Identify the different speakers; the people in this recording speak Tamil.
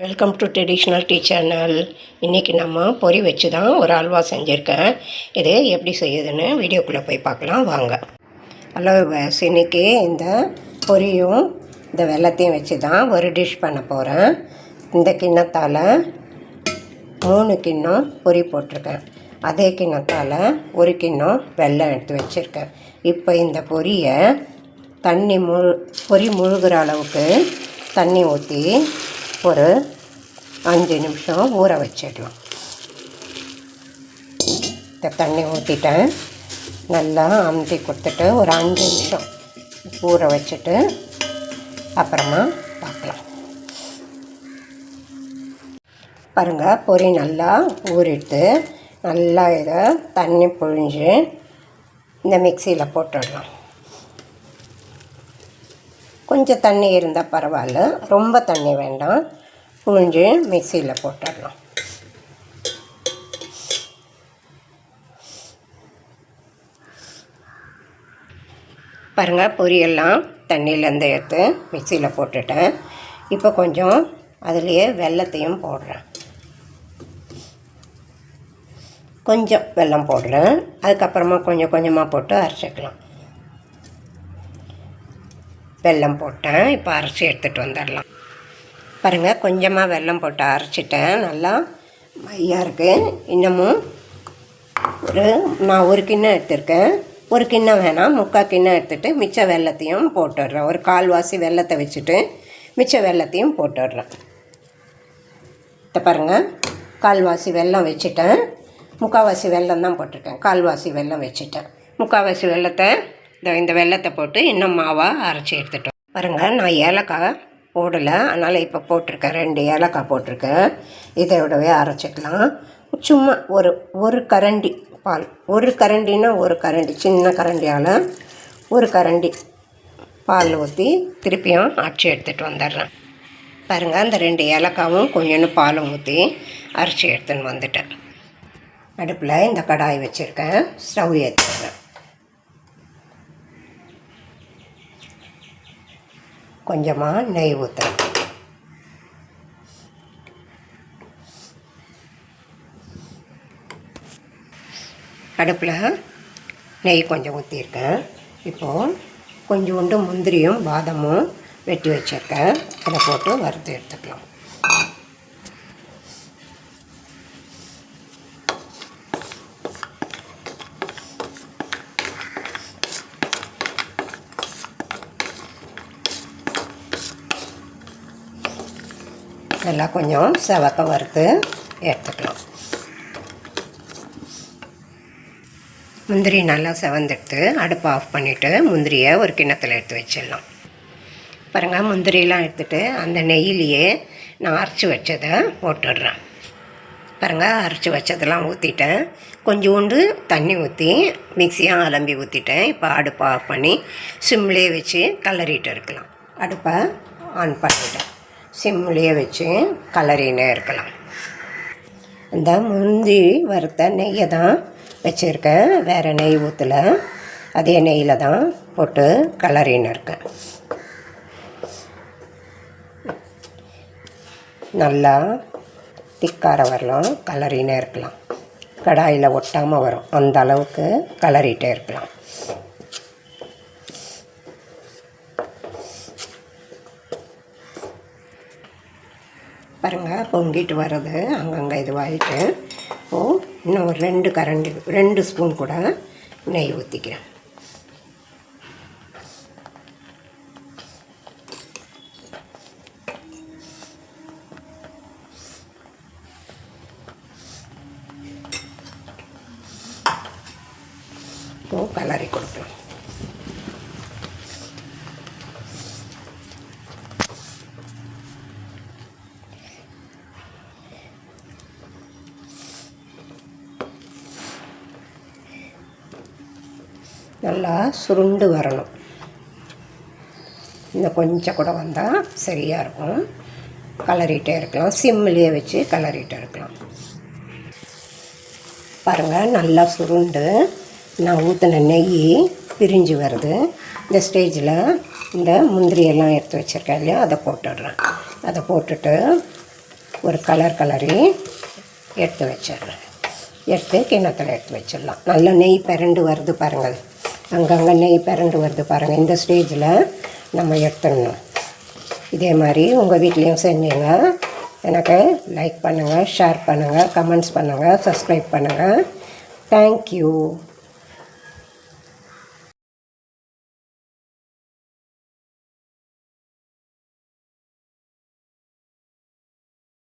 Speaker 1: Welcome to traditional tea channel. இன்றைக்கி நம்ம பொரி வச்சு தான் ஒரு அல்வா செஞ்சுருக்கேன். இது எப்படி செய்யுதுன்னு வீடியோக்குள்ளே போய் பார்க்கலாம் வாங்க. ஹலோ பஸ், இன்றைக்கி இந்த பொரியும் இந்த வெல்லத்தையும் வச்சு தான் ஒரு டிஷ் பண்ண போகிறேன். இந்த கிண்ணத்தால் 3 கிண்ணம் பொரி போட்டிருக்கேன். அதே கிண்ணத்தால் 1 கிண்ணம் வெல்லம் எடுத்து வச்சுருக்கேன். இப்போ இந்த பொரியை பொரி முழுகிற அளவுக்கு தண்ணி ஊற்றி ஒரு 5 நிமிஷம் ஊற வச்சிடலாம். இந்த தண்ணி ஊற்றிட்டேன், நல்லா அமுத்தி கொடுத்துட்டு ஒரு 5 நிமிஷம் ஊற வச்சுட்டு அப்புறமா பார்க்கலாம். பாருங்கள், பொரி நல்லா ஊறிட்டு நல்லா இதை தண்ணி புழிஞ்சு இந்த மிக்சியில் போட்டுடலாம். கொஞ்சம் தண்ணி இருந்தால் பரவாயில்ல, ரொம்ப தண்ணி வேண்டாம். புழிஞ்சு மிக்சியில் போட்டுடலாம். பாருங்கள், பொரியெல்லாம் தண்ணியிலேருந்து எடுத்து மிக்சியில் போட்டுட்டேன். இப்போ கொஞ்சம் அதுலேயே வெல்லத்தையும் போடுறேன். கொஞ்சம் வெல்லம் போடுறேன், அதுக்கப்புறமா கொஞ்சம் கொஞ்சமாக போட்டு அரைச்சிக்கலாம். வெல்லம் போட்டேன், இப்போ அரைச்சி எடுத்துகிட்டு வந்துடலாம். பாருங்கள், கொஞ்சமாக வெல்லம் போட்டு அரைச்சிட்டேன். நல்லா மையாக இருக்குது. இன்னமும் நான் ஒரு கிண்ணம் எடுத்துருக்கேன். ஒரு கிண்ணம் வேணாம், 3/4 கிண்ணம் எடுத்துகிட்டு மிச்ச வெல்லத்தையும் போட்டுடுறேன். ஒரு 1/4 வெல்லத்தை வச்சுட்டு மிச்ச வெல்லத்தையும் போட்டுடுறேன். இப்போ பாருங்கள், 1/4 வெல்லம் வச்சுட்டேன். 3/4 வெல்லம் தான் போட்டிருக்கேன். 1/4 வெல்லம் வச்சுட்டேன். 3/4 வெல்லத்தை இந்த வெல்லத்தை போட்டு இன்னும் மாவாக அரைச்சி எடுத்துட்டோம். பாருங்கள், நான் ஏலக்காய் போடலை, அதனால் இப்போ போட்டிருக்கேன். 2 ஏலக்காய் போட்டிருக்கேன். இதோடவே அரைச்சிக்கலாம். சும்மா ஒரு கரண்டி பால், ஒரு கரண்டினா ஒரு கரண்டி, சின்ன கரண்டியால் ஒரு கரண்டி பால் ஊற்றி திருப்பியும் அரைச்சி எடுத்துகிட்டு வந்துடுறேன். பாருங்கள், அந்த 2 ஏலக்காவும் கொஞ்சோண்டு பாலும் ஊற்றி அரைச்சி எடுத்துன்னு வந்துட்டேன். அடுப்பில் இந்த கடாய் வச்சுருக்கேன். ஸ்டவ் ஏற்றிடுறேன். கொஞ்சமாக நெய் ஊற்றுறேன். அடுப்பில் நெய் கொஞ்சம் ஊற்றிருக்கேன். இப்போது கொஞ்சோண்டு முந்திரியும் பாதாமும் வெட்டி வச்சுருக்கேன். அதை போட்டு வறுத்து எடுத்துக்கலாம். நல்லா கொஞ்சம் செவக்க வறுத்து எடுத்துக்கலாம். முந்திரி நல்லா செவந்துட்டு அடுப்பை ஆஃப் பண்ணிவிட்டு முந்திரியை ஒரு கிண்ணத்தில் எடுத்து வச்சிடலாம். பாருங்கள், முந்திரியெலாம் எடுத்துகிட்டு அந்த நெய்யிலேயே நான் அரைச்சி வச்சதை போட்டுடுறேன். பாருங்கள், அரைச்சி வச்சதெல்லாம் ஊற்றிட்டேன். கொஞ்சோண்டு தண்ணி ஊற்றி மிக்சியாக அலம்பி ஊற்றிட்டேன். இப்போ அடுப்பை ஆஃப் பண்ணி சிம்லேயே வச்சு கிளறிட்டு இருக்கலாம். அடுப்பை ஆன் பண்ணிவிட்டேன். சிம்லேயே வச்சு கலரினே இருக்கலாம். இந்த முந்தி வறுத்த நெய்யை தான் வச்சுருக்கேன், வேறு நெய் ஊற்றலை. அதே நெய்யில் தான் போட்டு கலரின்னு இருக்கேன். நல்லா திக்கார வரலாம், கலரினே இருக்கலாம். கடாயில் ஒட்டாமல் வரும், அந்த அளவுக்கு கலரிட்டே இருக்கலாம். பாருங்கள், பொங்கிட்டு வர்றது அங்கங்கே இதுவாகிட்டு. இப்போது இன்னும் ஒரு 2 ஸ்பூன் கூட நெய் ஊற்றிக்கிறேன். இப்போது கலரி கொடுக்கலாம். நல்லா சுருண்டு வரணும். இன்னும் கொஞ்சம் கூட வந்தால் சரியாக இருக்கும். கலரிகிட்டே இருக்கலாம், சிம்லேயே வச்சு கலரிகிட்டே இருக்கலாம். பாருங்கள், நல்லா சுருண்டு நான் ஊற்றின நெய் பிரிஞ்சு வருது. இந்த ஸ்டேஜில் இந்த முந்திரியெல்லாம் எடுத்து வச்சுருக்கேன் இல்லையா, அதை போட்டுடுறேன். அதை போட்டுட்டு ஒரு கலரி எடுத்து வச்சிடுறேன். எடுத்து கிண்ணத்தில் எடுத்து வச்சிடலாம். நல்லா நெய் பிறண்டு வருது பாருங்கள், அங்கங்கே நெய் பிறண்டு வருது பாருங்கள். இந்த ஸ்டேஜில் நம்ம எடுத்துடணும். இதே மாதிரி உங்கள் வீட்லேயும் செஞ்சீங்க. எனக்கு லைக் பண்ணுங்கள், ஷேர் பண்ணுங்கள், கமெண்ட்ஸ் பண்ணுங்கள், சப்ஸ்கிரைப் பண்ணுங்கள். தேங்க்யூ.